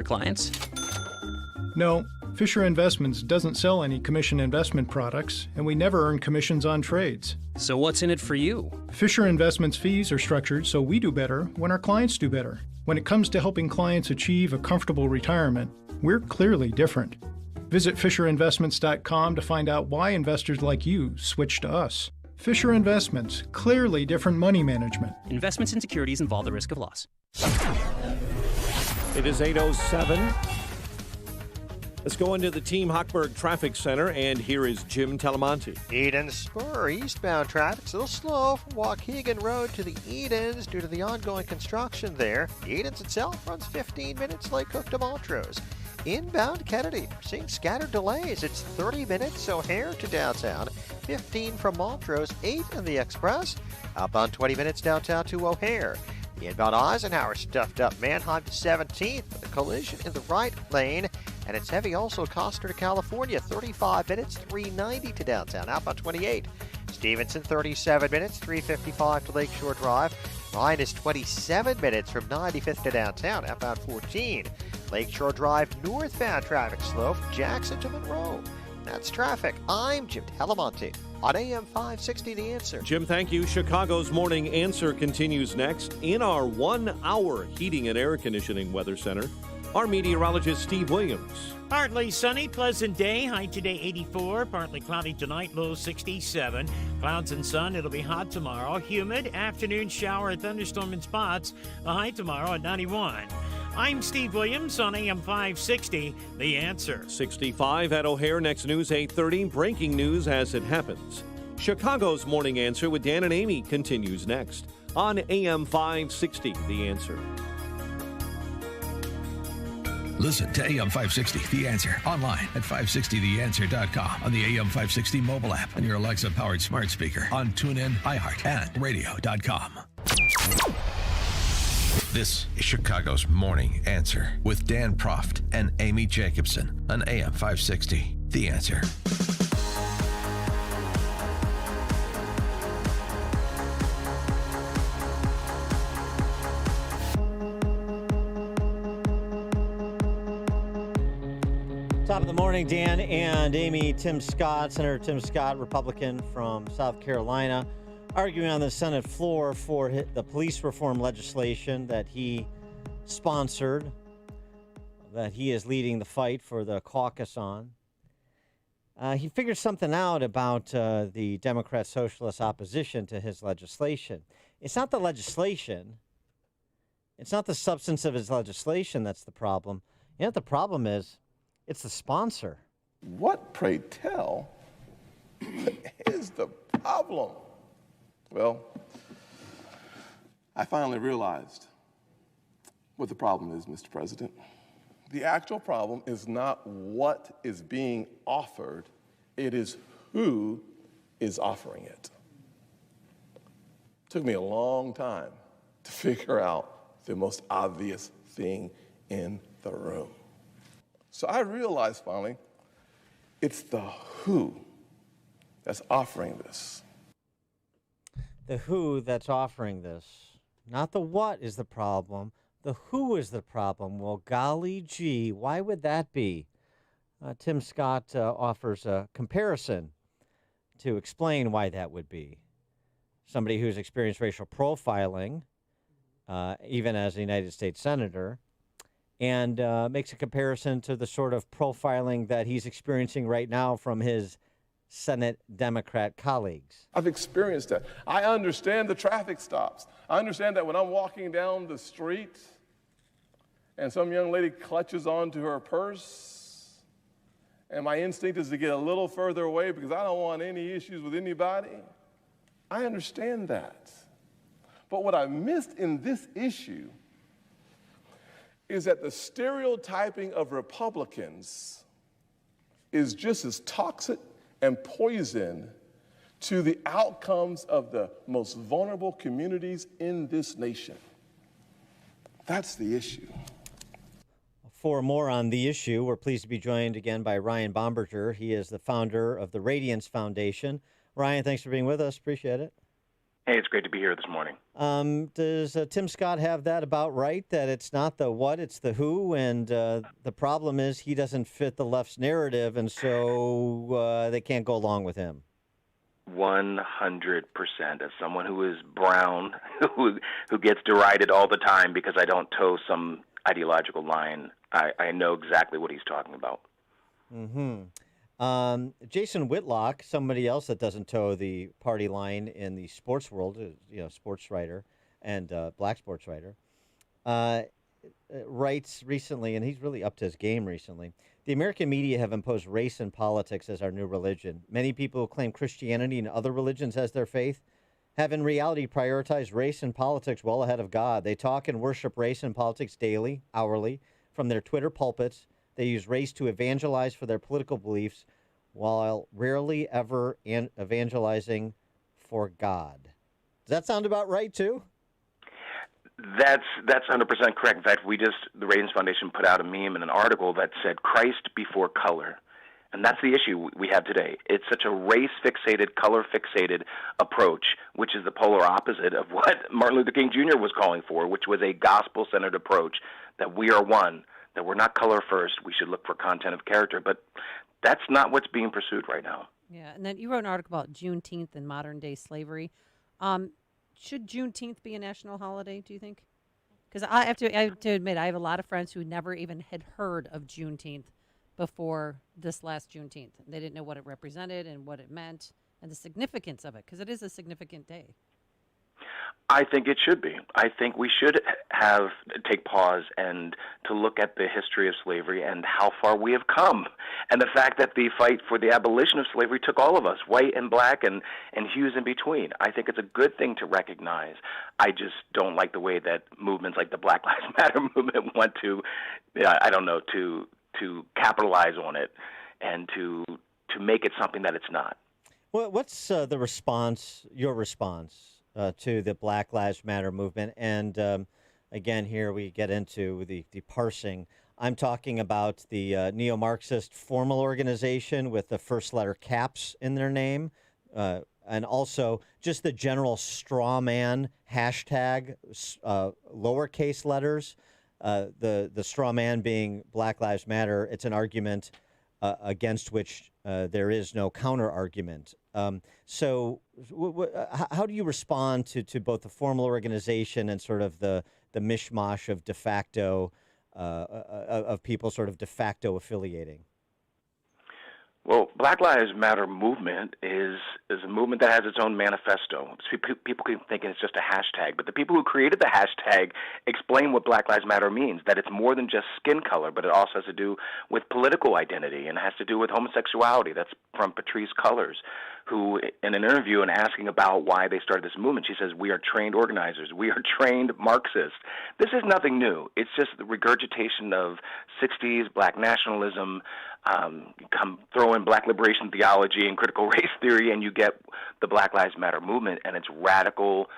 Your clients? No, Fisher Investments doesn't sell any commission investment products, and we never earn commissions on trades. So what's in it for you? Fisher Investments fees are structured so we do better when our clients do better. When it comes to helping clients achieve a comfortable retirement, we're clearly different. Visit FisherInvestments.com to find out why investors like you switch to us. Fisher Investments, clearly different money management. Investments in securities involve the risk of loss. It is 8:07. Let's go into the Team Hochberg Traffic Center, and here is Jim Talamonte. Eden Spur eastbound traffic's a little slow from Waukegan Road to the Edens due to the ongoing construction there. The Edens itself runs 15 minutes Lake Cook to Montrose. Inbound Kennedy, we're seeing scattered delays. It's 30 minutes O'Hare to downtown, 15 from Montrose, 8 in the Express. Outbound 20 minutes downtown to O'Hare. The inbound Eisenhower stuffed up Manheim to 17th with a collision in the right lane. And it's heavy also Coster to California, 35 minutes, 390 to downtown. Outbound 28. Stevenson, 37 minutes, 355 to Lakeshore Drive. Ryan is 27 minutes from 95th to downtown. Outbound 14. Lakeshore Drive northbound traffic slow from Jackson to Monroe. That's traffic. I'm Jim Talamonte on AM 560 The Answer. Jim, thank you. Chicago's Morning Answer continues next. In our 1-hour heating and air conditioning weather center, our meteorologist Steve Williams. Partly sunny, pleasant day. High today 84. Partly cloudy tonight, low 67. Clouds and sun, it'll be hot tomorrow. Humid, afternoon shower, thunderstorm in spots. The high tomorrow at 91. I'm Steve Williams on AM 560, The Answer. 65 at O'Hare. Next news 8:30. Breaking news as it happens. Chicago's Morning Answer with Dan and Amy continues next on AM 560, The Answer. Listen to AM 560, The Answer, online at 560theanswer.com, on the AM 560 mobile app, on your Alexa-powered smart speaker, on TuneIn, iHeart, and radio.com. This is Chicago's Morning Answer with Dan Proft and Amy Jacobson on AM 560, The Answer. Top of the morning, Dan and Amy. Tim Scott, Senator Tim Scott, Republican from South Carolina, arguing on the Senate floor for the police reform legislation that he sponsored, that he is leading the fight for the caucus on. He figured something out about the Democrat Socialist opposition to his legislation. It's not the legislation. It's not the substance of his legislation that's the problem. You know what the problem is? It's the sponsor. What, pray tell, is the problem? Well, I finally realized what the problem is, Mr. President. The actual problem is not what is being offered, it is who is offering it. It took me a long time to figure out the most obvious thing in the room. So I realized finally, it's the who that's offering this. The who that's offering this. Not the what is the problem. The who is the problem. Well, golly gee, why would that be? Tim Scott offers a comparison to explain why that would be. Somebody who's experienced racial profiling, even as a United States Senator, and makes a comparison to the sort of profiling that he's experiencing right now from his Senate Democrat colleagues. I've experienced that. I understand the traffic stops. I understand that when I'm walking down the street and some young lady clutches onto her purse, and my instinct is to get a little further away because I don't want any issues with anybody. I understand that. But what I missed in this issue is that the stereotyping of Republicans is just as toxic and poison to the outcomes of the most vulnerable communities in this nation. That's the issue. For more on the issue, we're pleased to be joined again by Ryan Bomberger. He is the founder of the Radiance Foundation. Ryan, thanks for being with us. Appreciate it. Hey, it's great to be here this morning. Does Tim Scott have that about right, that it's not the what, it's the who, and the problem is he doesn't fit the left's narrative, and so they can't go along with him? 100%. As someone who is brown, who gets derided all the time because I don't toe some ideological line, I know exactly what he's talking about. Jason Whitlock, somebody else that doesn't toe the party line in the sports world, sports writer and black sports writer, writes recently, and he's really upped his game recently, the American media have imposed race and politics as our new religion. Many people who claim Christianity and other religions as their faith have in reality prioritized race and politics well ahead of God. They talk and worship race and politics daily, hourly, from their Twitter pulpits. They use race to evangelize for their political beliefs while rarely ever evangelizing for God. Does that sound about right, too? That's 100% correct. In fact, the Radiance Foundation put out a meme and an article that said Christ before color. And that's the issue we have today. It's such a race-fixated, color-fixated approach, which is the polar opposite of what Martin Luther King Jr. was calling for, which was a gospel-centered approach, that we are one, that we're not color first, we should look for content of character. But that's not what's being pursued right now. Yeah, and then you wrote an article about Juneteenth and modern-day slavery. Should Juneteenth be a national holiday, do you think? Because I have to admit, I have a lot of friends who never even had heard of Juneteenth before this last Juneteenth. They didn't know what it represented and what it meant and the significance of it, because it is a significant day. I think it should be. I think we should take pause and to look at the history of slavery and how far we have come, and the fact that the fight for the abolition of slavery took all of us, white and black and hues in between. I think it's a good thing to recognize. I just don't like the way that movements like the Black Lives Matter movement want to, to capitalize on it and to make it something that it's not. Well, what's your response to the Black Lives Matter movement? And again, here we get into the parsing. I'm talking about the neo-Marxist formal organization with the first letter caps in their name, and also just the general straw man hashtag, lowercase letters. The straw man being Black Lives Matter. It's an argument against which there is no counter argument. So how do you respond to both the formal organization and sort of the mishmash of de facto of people sort of de facto affiliating? Well, Black Lives Matter movement is a movement that has its own manifesto. People keep thinking it's just a hashtag, but the people who created the hashtag explain what Black Lives Matter means, that it's more than just skin color, but it also has to do with political identity and has to do with homosexuality. That's from Patrisse Cullors, who, in an interview and asking about why they started this movement, she says, "We are trained organizers. We are trained Marxists." This is nothing new. It's just the regurgitation of 60s black nationalism. Throw in black liberation theology and critical race theory, and you get the Black Lives Matter movement and its radical,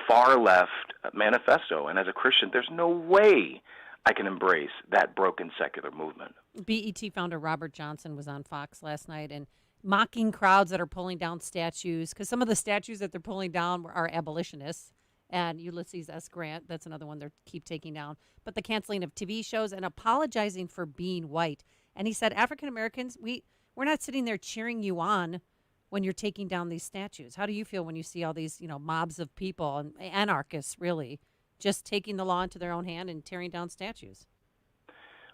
far-left manifesto. And as a Christian, there's no way I can embrace that broken secular movement. BET founder Robert Johnson was on Fox last night and mocking crowds that are pulling down statues, because some of the statues that they're pulling down are abolitionists. And Ulysses S. Grant, that's another one they keep taking down. But the canceling of TV shows and apologizing for being white. And he said, African Americans, we're not sitting there cheering you on when you're taking down these statues. How do you feel when you see all these, mobs of people and anarchists, really, just taking the law into their own hand and tearing down statues?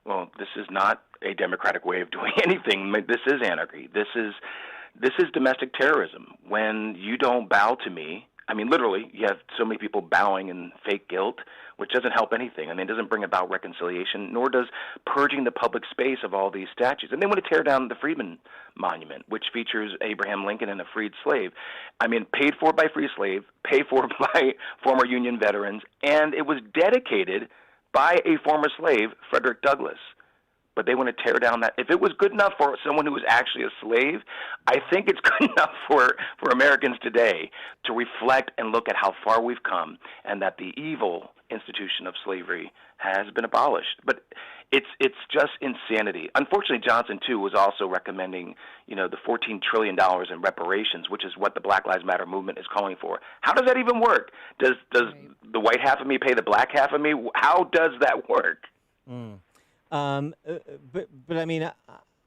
Well, this is not a democratic way of doing anything. This is anarchy. This is domestic terrorism. When you don't bow to me, I mean, literally, you have so many people bowing in fake guilt, which doesn't help anything. I mean, it doesn't bring about reconciliation, nor does purging the public space of all these statues. And they want to tear down the Freedman Monument, which features Abraham Lincoln and a freed slave. I mean, paid for by free slave, paid for by former Union veterans, and it was dedicated by a former slave, Frederick Douglass. But they want to tear down that. If it was good enough for someone who was actually a slave, I think it's good enough for Americans today to reflect and look at how far we've come and that the evil institution of slavery has been abolished. But It's just insanity. Unfortunately, Johnson too was also recommending, the $14 trillion in reparations, which is what the Black Lives Matter movement is calling for. How does that even work? Does the white half of me pay the black half of me? How does that work? But I mean,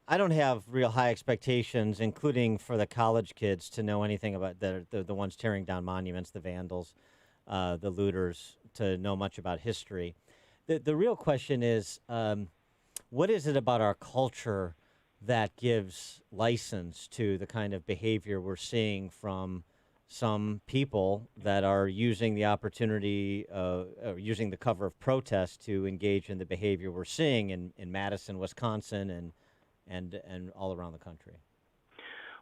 I don't have real high expectations, including for the college kids, to know anything about the ones tearing down monuments, the vandals, the looters, to know much about history. The real question is, what is it about our culture that gives license to the kind of behavior we're seeing from some people that are using the opportunity, using the cover of protest to engage in the behavior we're seeing in Madison, Wisconsin, and all around the country?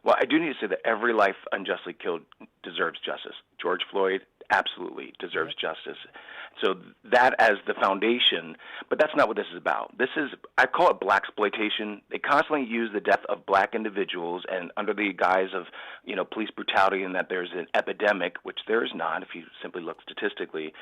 Well, I do need to say that every life unjustly killed deserves justice. George Floyd absolutely deserves justice. So that as the foundation, but that's not what this is about. I call it blaxploitation. They constantly use the death of black individuals and under the guise of, police brutality and that there's an epidemic, which there is not if you simply look statistically.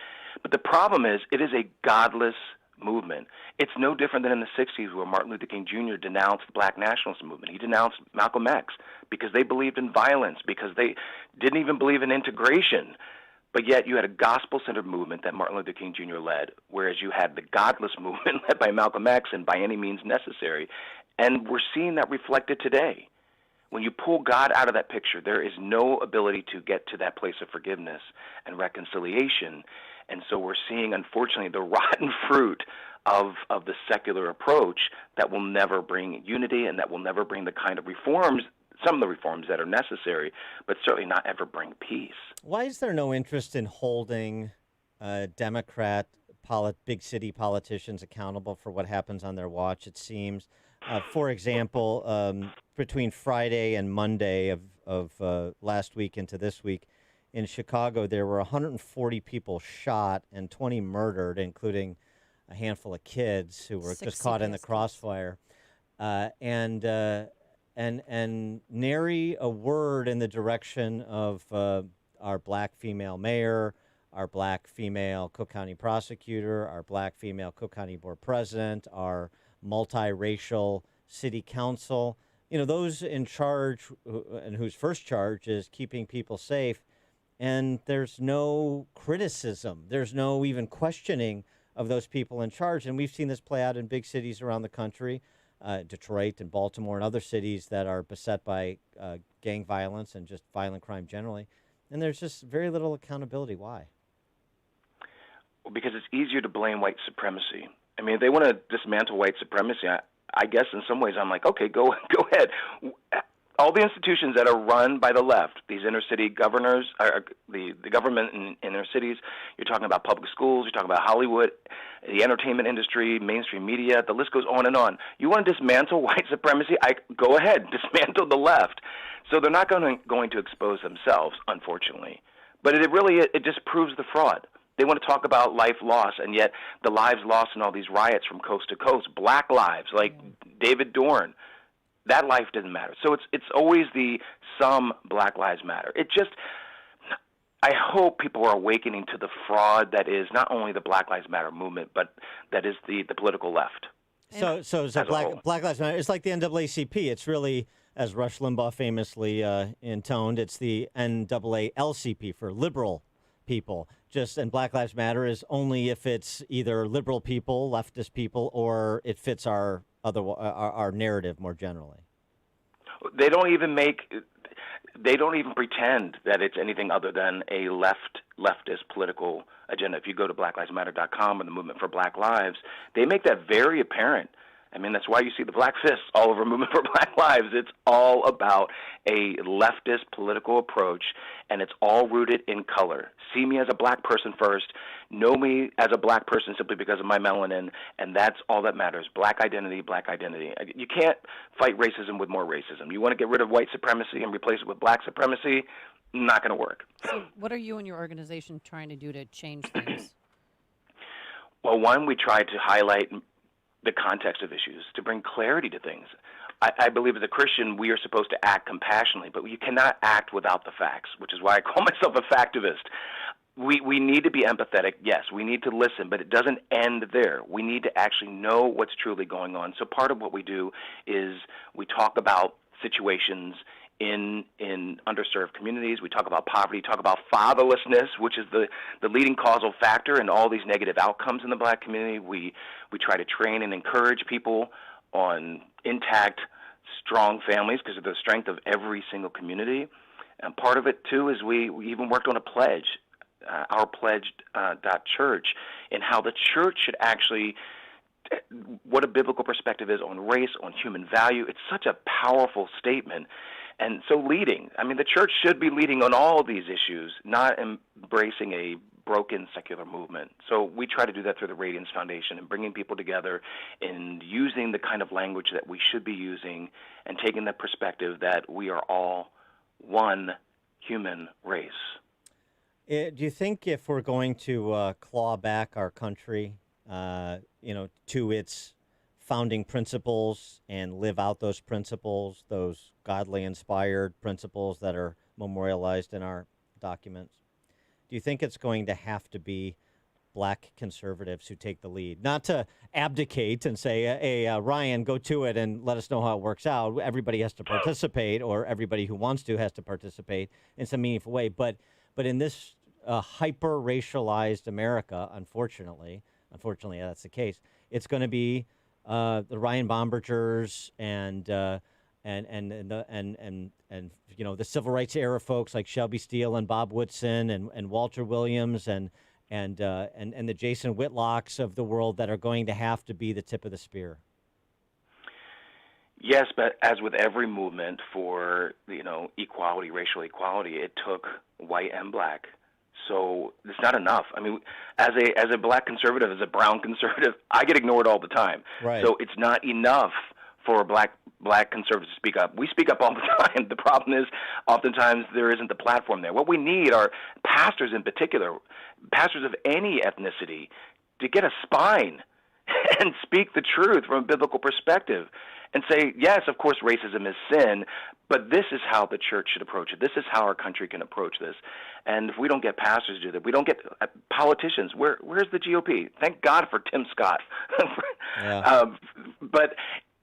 But the problem is it is a godless movement. It's no different than in the 60s where Martin Luther King Jr. denounced the black nationalist movement. He denounced Malcolm X because they believed in violence, because they didn't even believe in integration. But yet you had a gospel-centered movement that Martin Luther King Jr. led, whereas you had the godless movement led by Malcolm X and By Any Means Necessary. And we're seeing that reflected today. When you pull God out of that picture, there is no ability to get to that place of forgiveness and reconciliation. And so we're seeing, unfortunately, the rotten fruit of the secular approach that will never bring unity and that will never bring the kind of reforms, some of the reforms that are necessary, but certainly not ever bring peace. Why is there no interest in holding Democrat big city politicians accountable for what happens on their watch, it seems? For example, between Friday and Monday of last week into this week, in Chicago, there were 140 people shot and 20 murdered, including a handful of kids who were just caught in the crossfire. And nary a word in the direction of our black female mayor, our black female Cook County prosecutor, our black female Cook County board president, our multiracial city council. Those in charge and whose first charge is keeping people safe. And there's no criticism. There's no even questioning of those people in charge. And we've seen this play out in big cities around the country, Detroit and Baltimore and other cities that are beset by gang violence and just violent crime generally. And there's just very little accountability. Why? Well, because it's easier to blame white supremacy. I mean, if they want to dismantle white supremacy, I guess in some ways I'm like, okay, go ahead. All the institutions that are run by the left, these inner city governors, the government in inner cities, you're talking about public schools, you're talking about Hollywood, the entertainment industry, mainstream media, the list goes on and on. You want to dismantle white supremacy? Go ahead, dismantle the left. So they're not going to expose themselves, unfortunately. But it just proves the fraud. They want to talk about life loss, and yet the lives lost in all these riots from coast to coast, black lives like David Dorn, that life didn't matter. So it's always some Black Lives Matter. I hope people are awakening to the fraud that is not only the Black Lives Matter movement, but that is the political left. So Black Lives Matter, it's like the NAACP. It's really, as Rush Limbaugh famously intoned, it's the NAALCP for liberal people. And Black Lives Matter is only if it's either liberal people, leftist people, or it fits our narrative more generally. They don't even pretend that it's anything other than a leftist political agenda. If you go to blacklivesmatter.com or the Movement for Black Lives, they make that very apparent. I mean, that's why you see the black fists all over Movement for Black Lives. It's all about a leftist political approach, and it's all rooted in color. See me as a black person first. Know me as a black person simply because of my melanin, and that's all that matters. Black identity, black identity. You can't fight racism with more racism. You want to get rid of white supremacy and replace it with black supremacy? Not going to work. So what are you and your organization trying to do to change things? Well, one, we try to highlight the context of issues, to bring clarity to things. I believe as a Christian, we are supposed to act compassionately, but you cannot act without the facts, which is why I call myself a factivist. We need to be empathetic. Yes, we need to listen, but it doesn't end there. We need to actually know what's truly going on. So part of what we do is we talk about situations in underserved communities. We talk about poverty, talk about fatherlessness, which is the leading causal factor in all these negative outcomes in the black community. We try to train and encourage people on intact, strong families because of the strength of every single community. And part of it, too, is we even worked on a pledge, our pledge.church, and how the church should actually, what a biblical perspective is on race, on human value. It's such a powerful statement. And so leading, I mean, the church should be leading on all these issues, not embracing a broken secular movement. So we try to do that through the Radiance Foundation and bringing people together and using the kind of language that we should be using and taking the perspective that we are all one human race. Do you think if we're going to claw back our country, to its founding principles and live out those principles, those godly inspired principles that are memorialized in our documents, do you think it's going to have to be black conservatives who take the lead? Not to abdicate and say, hey, Ryan, go to it and let us know how it works out. Everybody has to participate, or everybody who wants to has to participate in some meaningful way. But in this hyper-racialized America, unfortunately that's the case, it's going to be the Ryan Bombergers and the civil rights era folks like Shelby Steele and Bob Woodson and Walter Williams and the Jason Whitlocks of the world that are going to have to be the tip of the spear. Yes, but as with every movement for equality, racial equality, it took white and black. So it's not enough. I mean, as a black conservative, as a brown conservative, I get ignored all the time. Right. So it's not enough for black conservatives to speak up. We speak up all the time. The problem is oftentimes there isn't the platform there. What we need are pastors in particular, pastors of any ethnicity, to get a spine and speak the truth from a biblical perspective and say, yes, of course, racism is sin, but this is how the church should approach it. This is how our country can approach this. And if we don't get pastors to do that, we don't get politicians. Where's the GOP? Thank God for Tim Scott. Yeah. But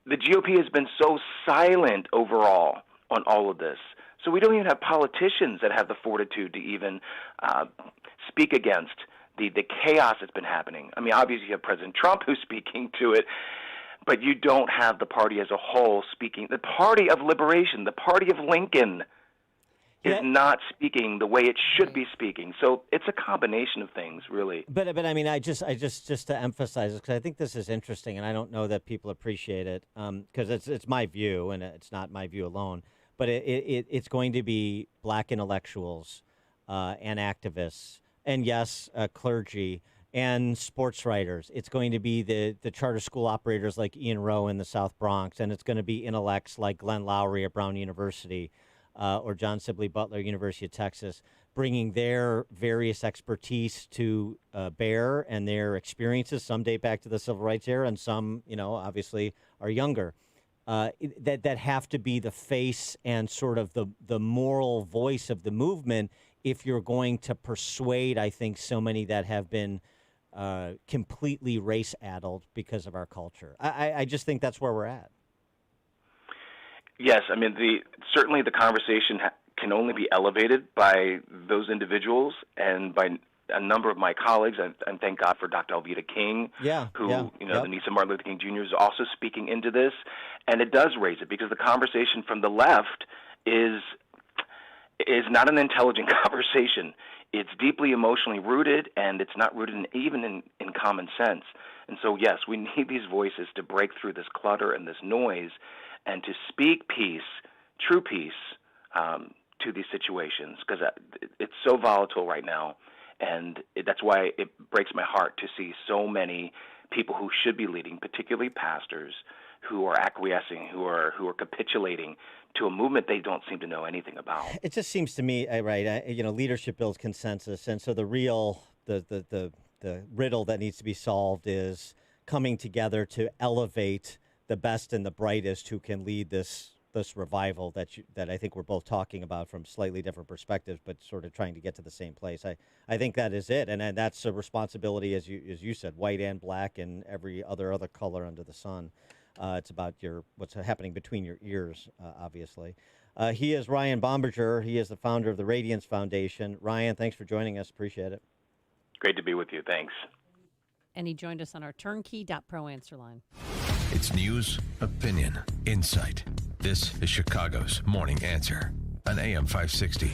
the GOP has been so silent overall on all of this. So we don't even have politicians that have the fortitude to even speak against the chaos that's been happening. I mean, obviously you have President Trump who's speaking to it, but you don't have the party as a whole speaking. The party of liberation, the party of Lincoln, is not speaking the way it should be speaking. So it's a combination of things, really. But I mean, I just to emphasize this, because I think this is interesting, and I don't know that people appreciate it, because it's my view, and it's not my view alone. But it's going to be black intellectuals and activists, and yes, clergy and sports writers. It's going to be the charter school operators like Ian Rowe in the South Bronx, and it's going to be intellects like Glenn Lowry at Brown University or John Sibley Butler, University of Texas, bringing their various expertise to bear and their experiences. Some date back to the civil rights era, and some, obviously are younger. That have to be the face and sort of the moral voice of the movement if you're going to persuade, I think, so many that have been completely race-addled because of our culture. I just think that's where we're at. Yes, I mean, certainly the conversation can only be elevated by those individuals and by a number of my colleagues, and thank God for Dr. Alveda King, the niece of Martin Luther King Jr. is also speaking into this, and it does raise it because the conversation from the left is not an intelligent conversation. It's deeply emotionally rooted, and it's not rooted even in common sense. And so, yes, we need these voices to break through this clutter and this noise and to speak peace, true peace, to these situations, because it's so volatile right now. And that's why it breaks my heart to see so many people who should be leading, particularly pastors, who are acquiescing, who are capitulating to a movement they don't seem to know anything about. It just seems to me, leadership builds consensus, and so the riddle that needs to be solved is coming together to elevate the best and the brightest who can lead the this revival that I think we're both talking about from slightly different perspectives, but sort of trying to get to the same place. I think that is it, and that's a responsibility, as you said, white and black and every other color under the sun. It's about what's happening between your ears, obviously. He is Ryan Bomberger. He is the founder of the Radiance Foundation. Ryan, thanks for joining us. Appreciate it. Great to be with you. Thanks. And he joined us on our turnkey.pro answer line. It's news, opinion, insight. This is Chicago's Morning Answer on AM 560.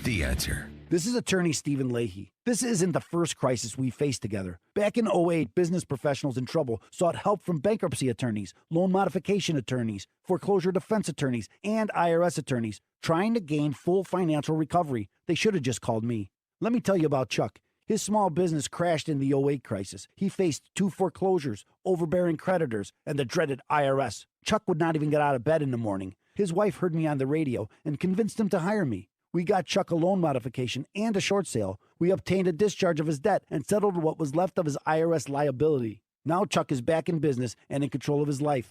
The Answer. This is attorney Stephen Leahy. This isn't the first crisis we faced together. Back in 2008, business professionals in trouble sought help from bankruptcy attorneys, loan modification attorneys, foreclosure defense attorneys, and IRS attorneys trying to gain full financial recovery. They should have just called me. Let me tell you about Chuck. His small business crashed in the 2008 crisis. He faced 2 foreclosures, overbearing creditors, and the dreaded IRS. Chuck would not even get out of bed in the morning. His wife heard me on the radio and convinced him to hire me. We got Chuck a loan modification and a short sale. We obtained a discharge of his debt and settled what was left of his IRS liability. Now Chuck is back in business and in control of his life.